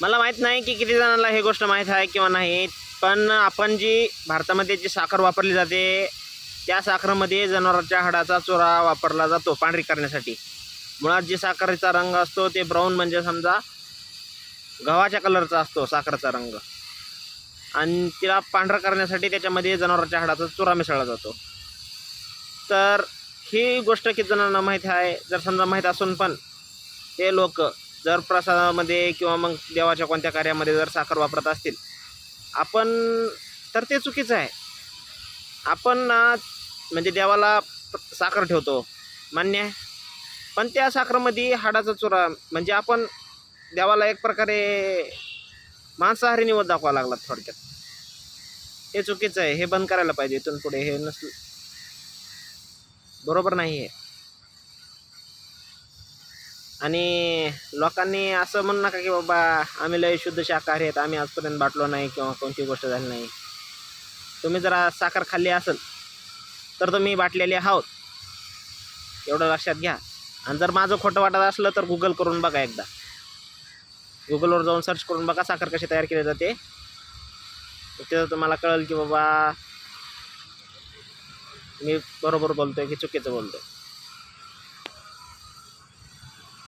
मला माहीत नाही की किती जणांना हे गोष्ट माहीत आहे किंवा नाही, पण आपण जी भारतामध्ये जी साखर वापरली जाते त्या साखरेमध्ये जनावरांच्या हाडाचा चुरा वापरला जातो पांढरी करण्यासाठी. मुळात जी साखरेचा रंग असतो ते ब्राऊन म्हणजे समजा गव्हाच्या कलरचा असतो साखरेचा रंग, आणि तिला पांढरा करण्यासाठी त्याच्यामध्ये जनावरांच्या हाडाचा चुरा मिसळला जातो. तर ही गोष्ट किती जणांना माहीत आहे. जर समजा माहीत असून पण ते लोक जर प्रसादामध्ये किंवा मग देवाच्या कोणत्या कार्यामध्ये जर साखर वापरत असतील आपण, तर ते चुकीचं आहे. आपण म्हणजे देवाला साखर ठेवतो मान्य आहे, पण त्या साखरेमध्ये हाडाचा चुरा म्हणजे आपण देवाला एक प्रकारे मांसाहारी निवद दाखवा लागला थोडक्यात. हे चुकीचं आहे, हे बंद करायला पाहिजे. इथून पुढे हे बरोबर नाही आहे. आणि लोकांनी असं म्हणू नका की बाबा आम्ही लय शुद्ध शाकाहारी आहेत, आम्ही आजपर्यंत बाटलो नाही किंवा कोणती गोष्ट झाली नाही. तुम्ही जरा साखर खाल्ली असेल तर तुम्ही बाटलेले आहोत, एवढं लक्षात घ्या. आणि जर माझं खोटं वाटत असलं तर गुगल करून बघा एकदा. गुगलवर जाऊन सर्च करून बघा साखर कशी तयार केली जाते. तिथं तुम्हाला कळेल की बाबा मी बरोबर बोलतोय की चुकीचं बोलतोय.